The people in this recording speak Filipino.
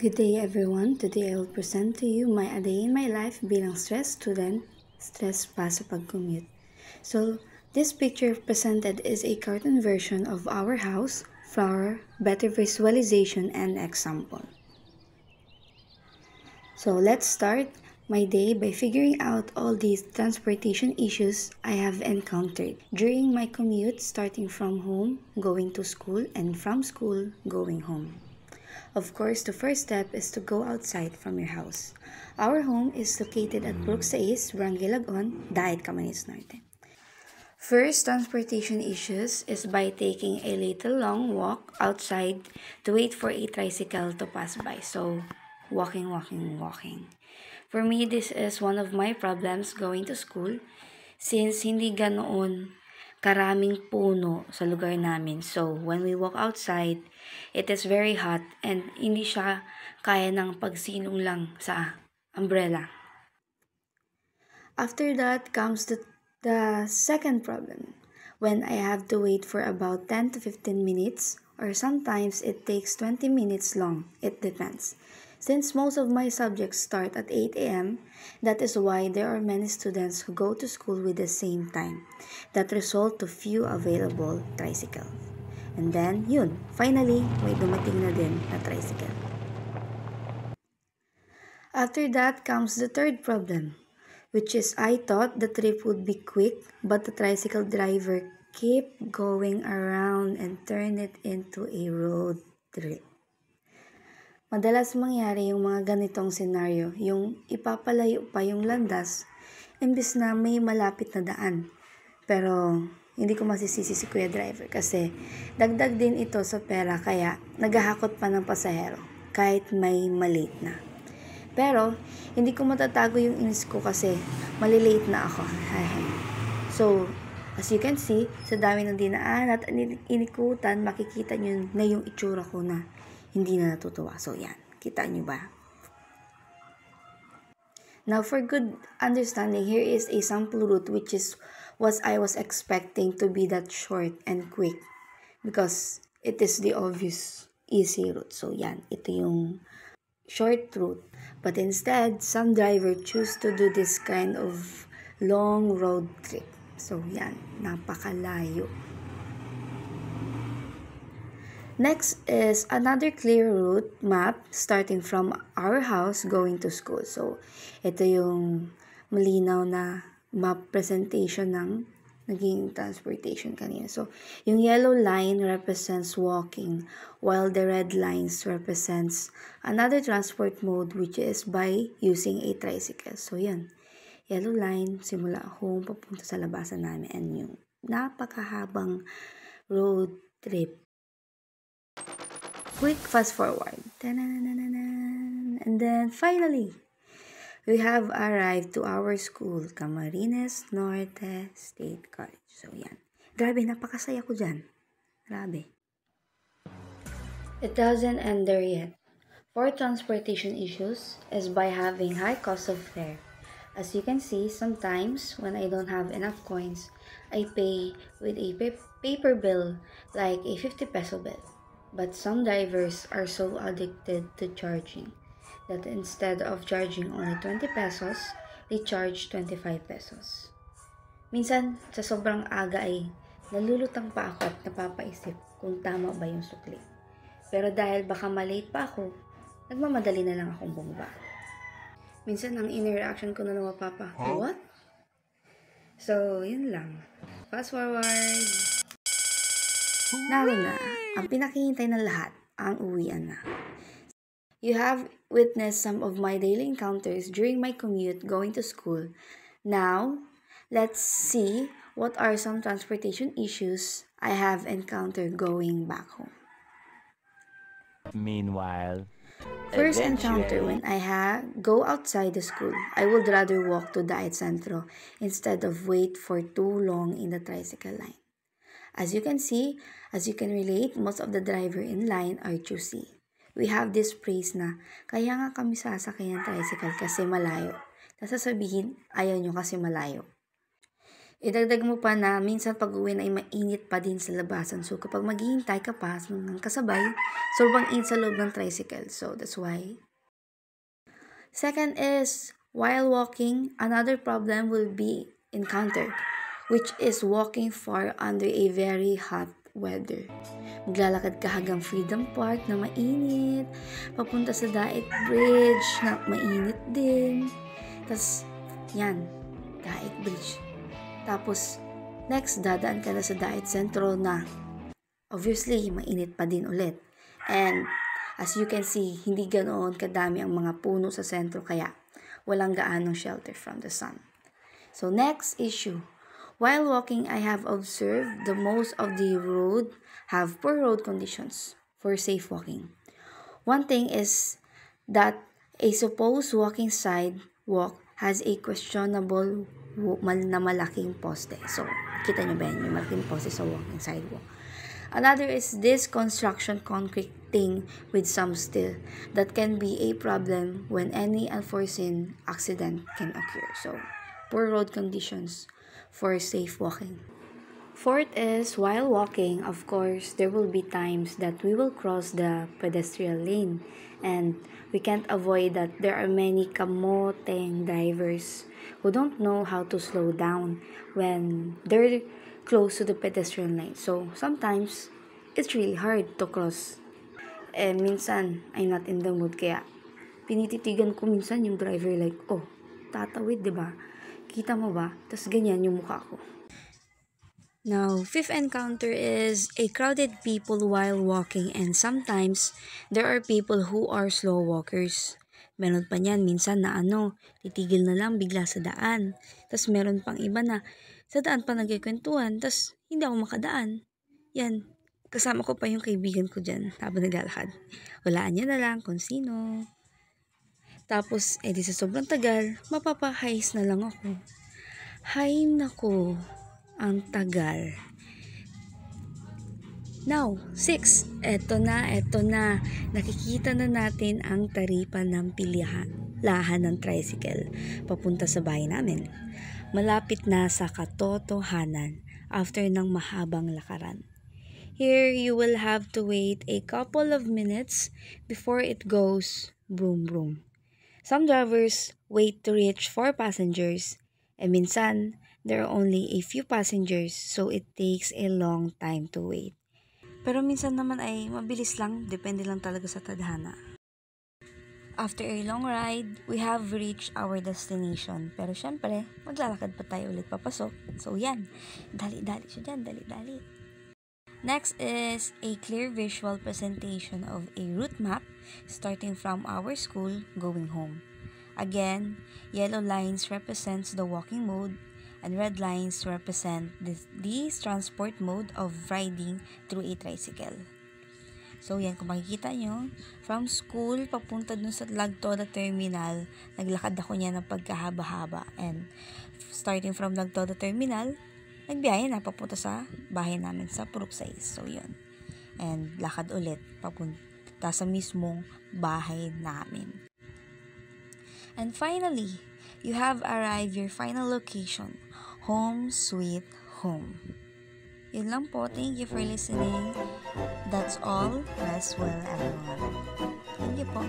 Good day everyone. Today I will present to you my a day in my life bilang stress student, stress pa sa pag-commute. So, this picture presented is a cartoon version of our house, flower, better visualization, and example. So, let's start my day by figuring out all these transportation issues I have encountered during my commute starting from home, going to school, and from school, going home. Of course, the first step is to go outside from your house. Our home is located at Brook 6, Barangay Lagon, Daet, Camarines Norte. First transportation issues is by taking a little long walk outside to wait for a tricycle to pass by. So, walking. For me, this is one of my problems going to school since hindi ganoon karaming puno sa lugar namin. So, when we walk outside, it is very hot and hindi siya kaya ng pagsinong lang sa umbrella. After that comes the second problem, when I have to wait for about 10 to 15 minutes or sometimes it takes 20 minutes long. It depends. Since most of my subjects start at 8 a.m., that is why there are many students who go to school with the same time. That result to few available tricycles. And then, yun, finally, may dumating na din na tricycle. After that comes the third problem, which is I thought the trip would be quick, but the tricycle driver kept going around and turned it into a road trip. Madalas mangyari yung mga ganitong senaryo, yung ipapalayo pa yung landas, imbis na may malapit na daan. Pero hindi ko masisisi si Kuya Driver kasi dagdag din ito sa pera kaya naghahakot pa ng pasahero kahit may malate na. Pero hindi ko matatago yung inis ko kasi malilate na ako. So, as you can see, sa dami ng dinaan at inikutan, makikita nyo na yung itsura ko na hindi na natutuwa. So, yan. Kita nyo ba? Now, for good understanding, here is a sample route which is what I was expecting to be that short and quick because it is the obvious easy route. So, yan. Ito yung short route. But instead, some driver choose to do this kind of long road trip. So, yan. Napakalayo. Next is another clear route map starting from our house going to school. So, ito yung malinaw na map presentation ng naging transportation kanina. So, yung yellow line represents walking, while the red lines represents another transport mode which is by using a tricycle. So, yan. Yellow line, simula home, papunta sa labasan namin, and yung napakahabang road trip. Quick fast forward. And then finally, we have arrived to our school, Camarines Norte State College. So yan. Grabe, napakasaya ko dyan. Grabe. It doesn't end there yet. For transportation issues is by having high cost of fare. As you can see, sometimes when I don't have enough coins, I pay with a paper bill like a 50 peso bill. But some drivers are so addicted to charging that instead of charging only 20 pesos, they charge 25 pesos. Minsan, sa sobrang aga ay nalulutang pa ako at napapaisip kung tama ba yung sukli. Pero dahil baka malate pa ako, nagmamadali na lang akong bumaba. Minsan, ang inner reaction ko na lang mapapa, what? So, yun lang. Fast forward. Naroon na, ang pinakihintay ng lahat, ang uwian na. You have witnessed some of my daily encounters during my commute going to school. Now, let's see what are some transportation issues I have encountered going back home. Meanwhile, First encounter when I go outside the school, I would rather walk to Daet Centro instead of wait for too long in the tricycle line. As you can see, as you can relate, most of the driver in line are choosy. We have this phrase na, kaya nga kami sasakay ng tricycle kasi malayo. Nasasabihin, ayaw nyo kasi malayo. Idagdag mo pa na minsan pag-uwi na ay mainit pa din sa labasan. So, kapag maghihintay ka pa ng kasabay, sobrang init sa loob ng tricycle. So, that's why. Second is, while walking, another problem will be encountered, which is walking far under a very hot weather. Maglalakad ka hanggang Freedom Park na mainit, papunta sa Daet Bridge na mainit din. Tapos, yan, Daet Bridge. Tapos, next, dadaan ka na sa Daet Centro na obviously, mainit pa din ulit. And, as you can see, hindi ganoon kadami ang mga puno sa sentro kaya walang gaanong shelter from the sun. So, next issue. While walking, I have observed the most of the road have poor road conditions for safe walking. One thing is that a supposed walking sidewalk has a questionable na malaking poste. So, kita nyo ba yan? Yung malaking poste sa walking sidewalk. Another is this construction concreting with some steel that can be a problem when any unforeseen accident can occur. So, poor road conditions for safe walking. Fourth is, while walking, of course, there will be times that we will cross the pedestrian lane and we can't avoid that there are many kamoteng drivers who don't know how to slow down when they're close to the pedestrian lane. So, sometimes, it's really hard to cross. Minsan, I'm not in the mood, kaya pinititigan ko minsan yung driver like, oh, tatawid, diba? Kita mo ba? Tapos ganyan yung mukha ko. Now, fifth encounter is a crowded people while walking and sometimes there are people who are slow walkers. Meron pa niyan minsan na titigil na lang bigla sa daan. Tapos meron pang iba na sa daan pa nagkikwentuhan, tapos hindi ako makadaan. Yan, kasama ko pa yung kaibigan ko dyan habang naglalakad. Walaan niya na lang kung sino. Tapos, di sa sobrang tagal, mapapahais na lang ako. Hay nako, ang tagal. Now, 6. Eto na. Nakikita na natin ang taripan ng lahan ng tricycle papunta sa bahay namin. Malapit na sa katotohanan after ng mahabang lakaran. Here, you will have to wait a couple of minutes before it goes vroom vroom. Some drivers wait to reach 4 passengers and minsan, there are only a few passengers so it takes a long time to wait. Pero minsan naman ay mabilis lang, depende lang talaga sa tadhana. After a long ride, we have reached our destination. Pero syempre, maglalakad pa tayo ulit papasok. So yan, dali-dali siya dyan, dali-dali. Next is a clear visual presentation of a route map starting from our school going home. Again, yellow lines represents the walking mode and red lines represent this transport mode of riding through a tricycle. So yan, kung makikita nyo, from school papunta dun sa Lagtoda Terminal, naglakad ako niya ng pagkahaba-haba. And starting from Lagtoda Terminal, nagbiyahe na papunta sa bahay namin sa Purok 6. So yun. And lakad ulit papunta sa mismong bahay namin. And finally, you have arrived your final location, home sweet home. Yun lang po. Thank you for listening. That's all. Rest well, everyone. Thank you po.